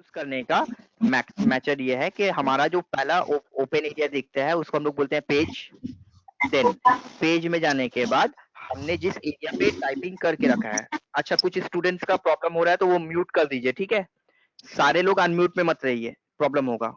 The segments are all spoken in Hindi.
यूज करने का मेथड ये है कि हमारा जो पहला ओपन एरिया दिखता है उसको हम लोग बोलते हैं पेज। देन पेज में जाने के बाद हमने जिस एरिया पे टाइपिंग करके रखा है, अच्छा कुछ स्टूडेंट्स का प्रॉब्लम हो रहा है तो वो म्यूट कर दीजिए, ठीक है? सारे लोग अनम्यूट में मत रहिए, प्रॉब्लम होगा।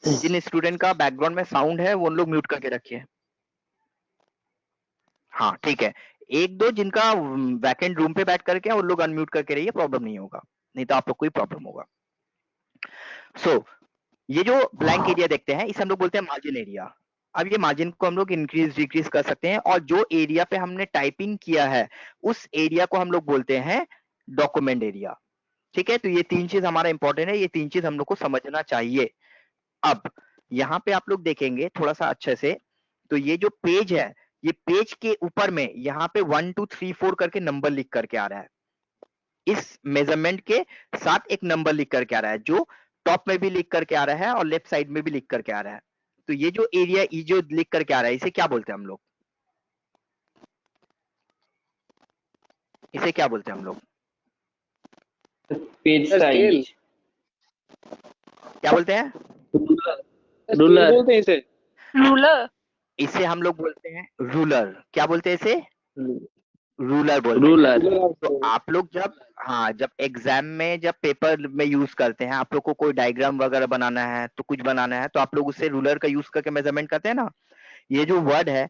जिन स्टूडेंट का बैकग्राउंड में साउंड है वो उन लोग म्यूट करके रखिए। हाँ ठीक है, एक दो जिनका वैकेंट रूम पे बैठ करके उन लोग अनम्यूट करके रहिए, प्रॉब्लम नहीं होगा, नहीं तो आप लोग को ही प्रॉब्लम होगा। सो ये जो ब्लैंक एरिया देखते हैं इसे हम लोग बोलते हैं मार्जिन एरिया। अब ये मार्जिन को हम लोग इंक्रीज डिक्रीज कर सकते हैं, और जो एरिया पे हमने टाइपिंग किया है उस एरिया को हम लोग बोलते हैं डॉक्यूमेंट एरिया। ठीक है, तो ये तीन चीज हमारा इंपॉर्टेंट है, ये तीन चीज हम लोग को समझना चाहिए। अब यहाँ पे आप लोग देखेंगे थोड़ा सा अच्छे से, तो ये जो पेज है, ये पेज के ऊपर में यहाँ पे 1 2 3 4 करके नंबर लिख करके आ रहा है। इस मेजरमेंट के साथ एक नंबर लिख करके आ रहा है, जो टॉप में भी लिख करके आ रहा है और लेफ्ट साइड में भी लिख करके आ रहा है। तो ये जो एरिया ई जो लिख करके आ रहा है इसे क्या बोलते हैं हम लोग? इसे क्या बोलते हैं हम लोग? Page size. क्या बोलते हैं? रूलर बोलते हैं इसे। रूलर। इसे हम लोग बोलते हैं रूलर। क्या बोलते हैं इसे? रूलर बोलते हैं। रूलर। तो आप लोग जब, हाँ, जब एग्जाम में जब पेपर में यूज करते हैं, आप लोग को कोई डायग्राम वगैरह बनाना है तो कुछ बनाना है तो आप लोग उससे रूलर का यूज करके मेजरमेंट करते हैं ना। ये जो वर्ड है,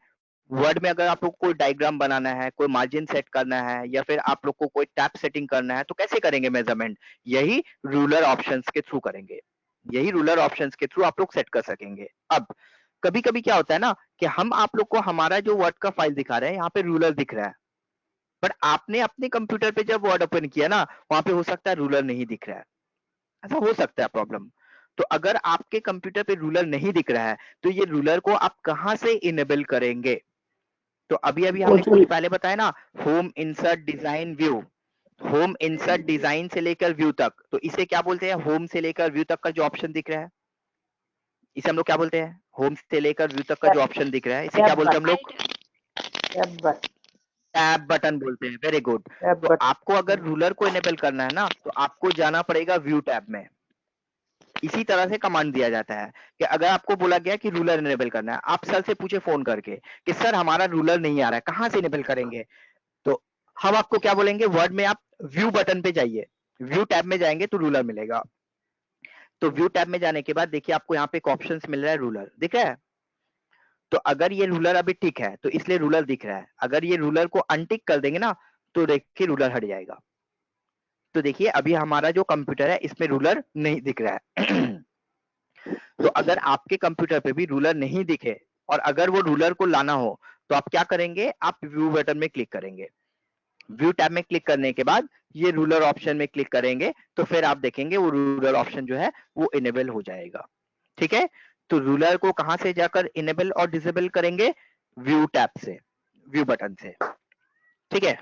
वर्ड में अगर आप लोग को कोई डायग्राम बनाना है, कोई मार्जिन सेट करना है, या फिर आप लोग को कोई टैब सेटिंग करना है, तो कैसे करेंगे मेजरमेंट? यही रूलर ऑप्शंस के थ्रू करेंगे। यही रूलर ऑप्शंस के थ्रू आप लोग सेट कर सकेंगे। अब कभी कभी क्या होता है ना कि हम आप लोग को हमारा जो वर्ड का फाइल दिखा रहे हैं यहाँ पे रूलर दिख रहा है, बट आपने अपने कंप्यूटर पे जब वर्ड ओपन किया ना, वहां पे हो सकता है रूलर नहीं दिख रहा है। ऐसा हो सकता है प्रॉब्लम। तो अगर आपके कंप्यूटर पे रूलर नहीं दिख रहा है तो ये रूलर को आप कहां से इनेबल करेंगे? तो अभी अभी हमने कुछ पहले बताया ना, home insert design view. Home insert design से लेकर व्यू तक, तो इसे क्या बोलते हैं? होम से लेकर व्यू तक का जो ऑप्शन दिख रहा है इसे हम लोग क्या बोलते हैं? होम से लेकर व्यू तक का जो ऑप्शन दिख रहा है इसे क्या बोलते हैं हम लोग? टैब बटन बोलते हैं। Very good. तो आपको अगर रूलर को इनेबल करना है ना तो आपको जाना पड़ेगा व्यू टैब में। इसी तरह से कमांड दिया जाता है कि अगर आपको बोला गया कि रूलर इनेबल करना है, आप सर से पूछे फोन करके कि सर हमारा रूलर नहीं आ रहा है, कहां से इनेबल करेंगे? तो हम आपको क्या बोलेंगे? वर्ड में आप व्यू बटन पे जाइए, व्यू टैब में जाएंगे तो रूलर मिलेगा। तो व्यू टैब में जाने के बाद देखिए आपको यहाँ पे एक ऑप्शन मिल रहा है, रूलर दिख रहा है। तो अगर ये रूलर अभी टिक है तो इसलिए रूलर दिख रहा है, अगर ये रूलर को अनटिक कर देंगे ना तो देखिए रूलर हट जाएगा। तो देखिए अभी हमारा जो कंप्यूटर है इसमें रूलर नहीं दिख रहा है। तो अगर आपके कंप्यूटर पे भी रूलर नहीं दिखे और अगर वो रूलर को लाना हो तो आप क्या करेंगे? आप व्यू बटन में क्लिक करेंगे। व्यू टैब में क्लिक करने के बाद ये रूलर ऑप्शन में क्लिक करेंगे तो फिर आप देखेंगे वो रूलर ऑप्शन जो है वो इनेबल हो जाएगा। ठीक है, तो रूलर को कहां से जाकर इनेबल और डिसेबल करेंगे? व्यू टैब से, व्यू बटन से। ठीक है,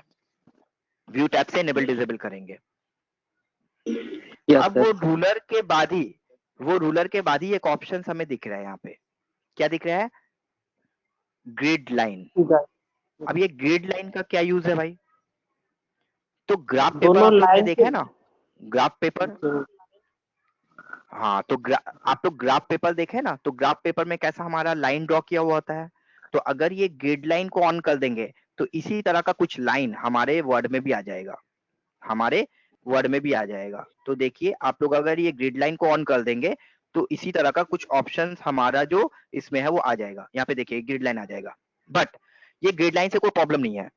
व्यू टैब से इनेबल डिसेबल करेंगे। अब वो रूलर के बाद ही, वो रूलर के बाद ही एक ऑप्शन हमें दिख रहा है यहाँ पे। क्या दिख रहा है? Grid line. अब ये ग्रिड लाइन का क्या यूज है भाई? तो ग्राफ पेपर आप लोग ने देखा है ना, ग्राफ पेपर। हाँ, तो आप लोग ग्राफ पेपर देखे ना, तो ग्राफ पेपर में कैसा हमारा लाइन ड्रॉ किया हुआ होता है। तो अगर ये ग्रिड लाइन को ऑन कर देंगे तो इसी तरह का कुछ लाइन हमारे वर्ड में भी आ जाएगा, हमारे वर्ड में भी आ जाएगा। तो देखिए आप लोग अगर ये ग्रिड लाइन को ऑन कर देंगे तो इसी तरह का कुछ ऑप्शन हमारा जो इसमें है वो आ जाएगा। यहाँ पे देखिए ग्रिड लाइन आ जाएगा, बट ये ग्रिड लाइन से कोई प्रॉब्लम नहीं है।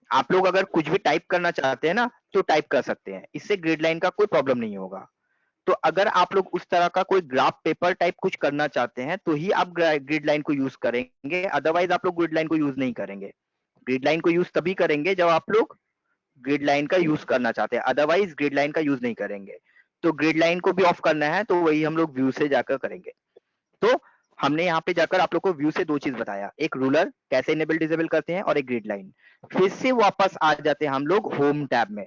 आप लोग अगर कुछ भी टाइप करना चाहते हैं ना तो टाइप कर सकते हैं, इससे ग्रिड लाइन का कोई प्रॉब्लम नहीं होगा। तो अगर आप लोग उस तरह का कोई ग्राफ पेपर टाइप कुछ करना चाहते हैं तो ही आप ग्रिड लाइन को यूज करेंगे, अदरवाइज आप लोग ग्रिड लाइन को यूज नहीं करेंगे। ग्रिड लाइन को यूज तभी करेंगे जब आप लोग ग्रिड लाइन का यूज करना चाहते हैं, अदरवाइज ग्रिड लाइन का यूज नहीं करेंगे। तो ग्रिड लाइन को भी ऑफ करना है तो वही हम लोग व्यू से जाकर करेंगे। तो हमने यहाँ पे जाकर आप लोग को व्यू से दो चीज बताया, एक रूलर कैसे इनेबल डिसेबल करते हैं और एक ग्रिड लाइन। फिर से वापस आ जाते हैं हम लोग होम टैब में।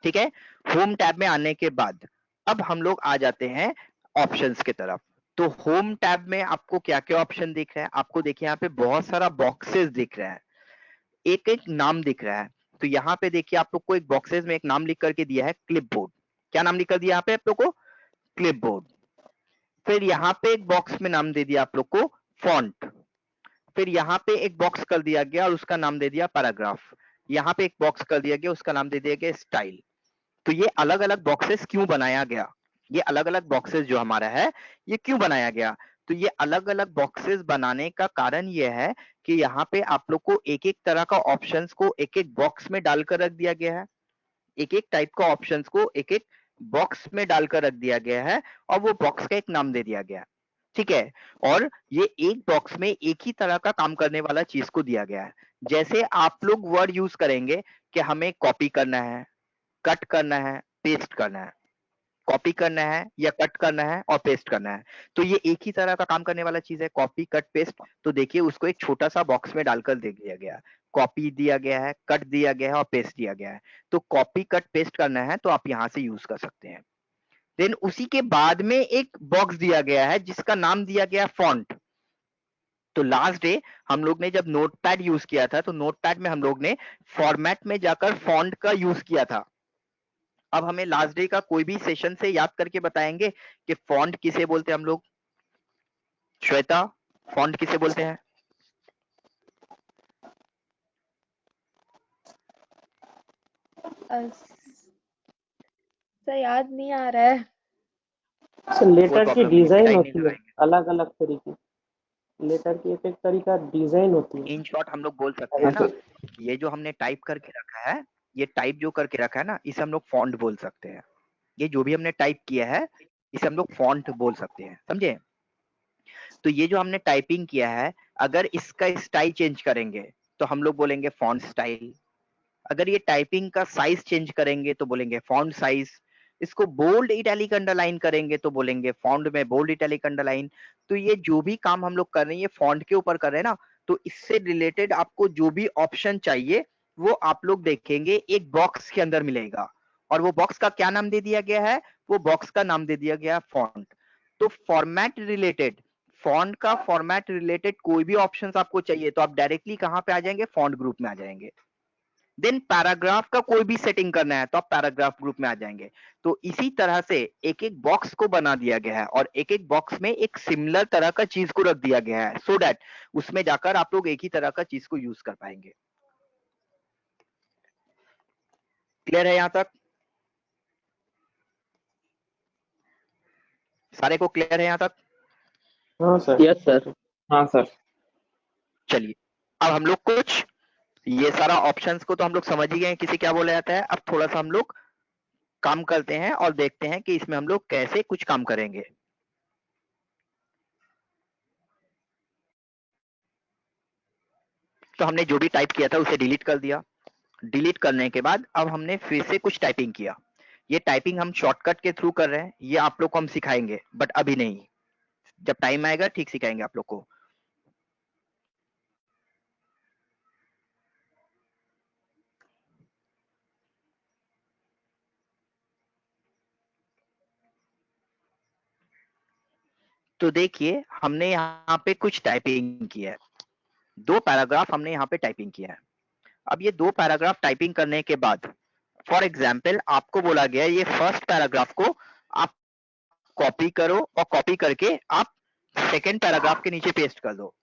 ठीक है, होम टैब में आने के बाद अब हम लोग आ जाते हैं ऑप्शंस की तरफ। तो होम टैब में आपको क्या क्या ऑप्शन दिख रहा है? आपको देखिए यहाँ पे बहुत सारा बॉक्सेस दिख रहा है, एक एक नाम दिख रहा है। तो यहाँ पे देखिए आप लोग को एक बॉक्सेस में एक नाम लिख करके दिया है क्लिपबोर्ड। क्या नाम निकल दिया यहाँ पे आप लोग को? क्लिपबोर्ड। फिर यहाँ पे एक बॉक्स में नाम दे दिया आप लोग को फॉन्ट। फिर यहाँ पे एक बॉक्स कर दिया गया और उसका नाम दे दिया पैराग्राफ। यहाँ पे एक बॉक्स कर दिया गया, उसका नाम दे दिया गया स्टाइल। तो ये अलग अलग बॉक्सेस क्यों बनाया गया? ये अलग अलग बॉक्सेस जो हमारा है ये क्यों बनाया गया? तो ये अलग अलग बॉक्सेस बनाने का कारण ये है कि यहाँ पे आप लोग को एक एक तरह का ऑप्शंस को एक एक बॉक्स में डालकर रख दिया गया है। एक एक टाइप का ऑप्शंस को एक एक बॉक्स में डालकर रख दिया गया है और वो बॉक्स का एक नाम दे दिया गया है। ठीक है, और ये एक बॉक्स में एक ही तरह का काम करने वाला चीज को दिया गया है। जैसे आप लोग वर्ड यूज करेंगे कि हमें कॉपी करना है, कट करना है, पेस्ट करना है। कॉपी करना है या कट करना है और पेस्ट करना है, तो ये एक ही तरह का काम करने वाला चीज है, कॉपी कट पेस्ट। तो देखिए उसको एक छोटा सा बॉक्स में डालकर दे दिया गया है। कॉपी दिया गया है, कट दिया गया है और पेस्ट दिया गया है। तो कॉपी कट पेस्ट करना है तो आप यहाँ से यूज कर सकते हैं। देन उसी के बाद में एक बॉक्स दिया गया है जिसका नाम दिया गया फॉन्ट। तो लास्ट डे हम लोग ने जब नोटपैड यूज किया था तो नोटपैड में हम लोग ने फॉर्मेट में जाकर फॉन्ट का यूज किया था। अब हमें लास्ट डे का कोई भी सेशन से याद करके बताएंगे कि फॉन्ट किसे बोलते हैं हम लोग? श्वेता, फॉन्ट किसे बोलते हैं? सर याद नहीं आ रहा है। सर लेटर की डिजाइन नहीं होती है अलग अलग तरीके, लेटर की एक एक तरीका डिजाइन होती है। इन शॉर्ट हम लोग बोल सकते हैं ना, ये जो हमने टाइप करके रखा है, ये टाइप जो करके रखा है ना, इसे हम लोग फॉन्ट बोल सकते हैं। ये जो भी हमने टाइप किया है इसे हम लोग फॉन्ट बोल सकते हैं, समझे? तो ये जो हमने टाइपिंग किया है, अगर इसका स्टाइल चेंज करेंगे तो हम लोग बोलेंगे फॉन्ट स्टाइल। अगर ये टाइपिंग का साइज चेंज करेंगे तो बोलेंगे फॉन्ट साइज। इसको बोल्ड इटैलिक अंडरलाइन करेंगे तो बोलेंगे फॉन्ट में बोल्ड इटैलिक अंडरलाइन। तो ये जो भी काम हम लोग कर रहे हैं ये फॉन्ट के ऊपर कर रहे हैं ना, तो इससे रिलेटेड आपको जो भी ऑप्शन चाहिए वो आप लोग देखेंगे एक बॉक्स के अंदर मिलेगा। और वो बॉक्स का क्या नाम दे दिया गया है? वो बॉक्स का नाम दे दिया गया है फॉन्ट। तो फॉर्मेट रिलेटेड, फॉन्ट का फॉर्मेट रिलेटेड कोई भी ऑप्शंस आपको चाहिए तो आप डायरेक्टली कहां पे आ जाएंगे? फॉन्ट ग्रुप में आ जाएंगे। देन पैराग्राफ का कोई भी सेटिंग करना है तो आप पैराग्राफ ग्रुप में आ जाएंगे। तो इसी तरह से एक एक बॉक्स को बना दिया गया है और एक एक बॉक्स में एक सिमिलर तरह का चीज को रख दिया गया है सो दैट उसमें जाकर आप लोग एक ही तरह का चीज को यूज कर पाएंगे। क्लियर है यहां तक? सारे को क्लियर है यहां तक? हाँ सर। Yes sir. हाँ सर। चलिए अब हम लोग कुछ ये सारा ऑप्शंस को तो हम लोग समझ ही गए हैं किसे क्या बोला जाता है। अब थोड़ा सा हम लोग काम करते हैं और देखते हैं कि इसमें हम लोग कैसे कुछ काम करेंगे। तो हमने जो भी टाइप किया था उसे डिलीट कर दिया। डिलीट करने के बाद अब हमने फिर से कुछ टाइपिंग किया। ये टाइपिंग हम शॉर्टकट के थ्रू कर रहे हैं, ये आप लोग को हम सिखाएंगे बट अभी नहीं, जब टाइम आएगा ठीक सिखाएंगे आप लोग को। तो देखिए हमने यहाँ पे कुछ टाइपिंग किया है, 2 पैराग्राफ हमने यहाँ पे टाइपिंग किया है। अब ये 2 पैराग्राफ टाइपिंग करने के बाद फॉर एग्जाम्पल आपको बोला गया ये फर्स्ट पैराग्राफ को आप कॉपी करो और कॉपी करके आप सेकेंड पैराग्राफ के नीचे पेस्ट कर दो।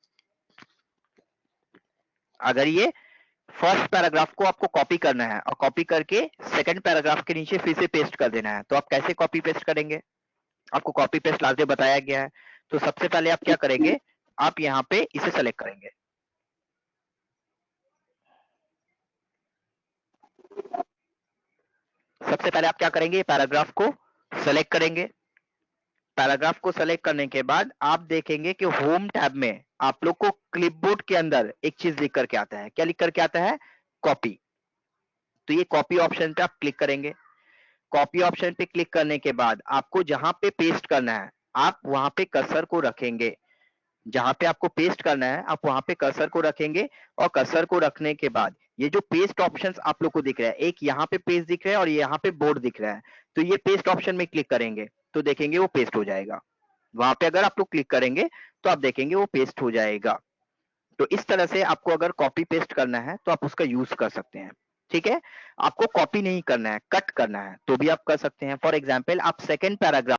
अगर ये फर्स्ट पैराग्राफ को आपको कॉपी करना है और कॉपी करके सेकंड पैराग्राफ के नीचे फिर से पेस्ट कर देना है तो आप कैसे कॉपी पेस्ट करेंगे? आपको कॉपी पेस्ट लास्ट बताया गया है। तो सबसे पहले आप क्या करेंगे? आप यहाँ पे इसे सेलेक्ट करेंगे। सबसे पहले आप क्या करेंगे? पैराग्राफ को सेलेक्ट करेंगे। पैराग्राफ को सेलेक्ट करने के बाद आप देखेंगे कि होम टैब में आप लोग को क्लिपबोर्ड के अंदर एक चीज लिख करके आता है। क्या लिख करके आता है? कॉपी। तो ये कॉपी ऑप्शन पे आप क्लिक करेंगे। कॉपी ऑप्शन पे क्लिक करने के बाद आपको जहां पे पेस्ट करना है आप वहां पे कर्सर को रखेंगे। जहां पे आपको पेस्ट करना है आप वहां पे कर्सर को रखेंगे और कर्सर को रखने के बाद ये जो पेस्ट ऑप्शंस आप लोग को दिख रहा है, एक यहाँ पे पेस्ट दिख रहा है और यहाँ पे बोर्ड दिख रहा है, तो ये पेस्ट ऑप्शन में क्लिक करेंगे तो देखेंगे वो पेस्ट हो जाएगा। वहां पे अगर आप लोग क्लिक करेंगे तो आप देखेंगे वो पेस्ट हो जाएगा। तो इस तरह से आपको अगर कॉपी पेस्ट करना है तो आप उसका यूज कर सकते हैं। ठीक है, आपको कॉपी नहीं करना है, कट करना है तो भी आप कर सकते हैं। फॉर एग्जाम्पल आप सेकेंड पैराग्राफ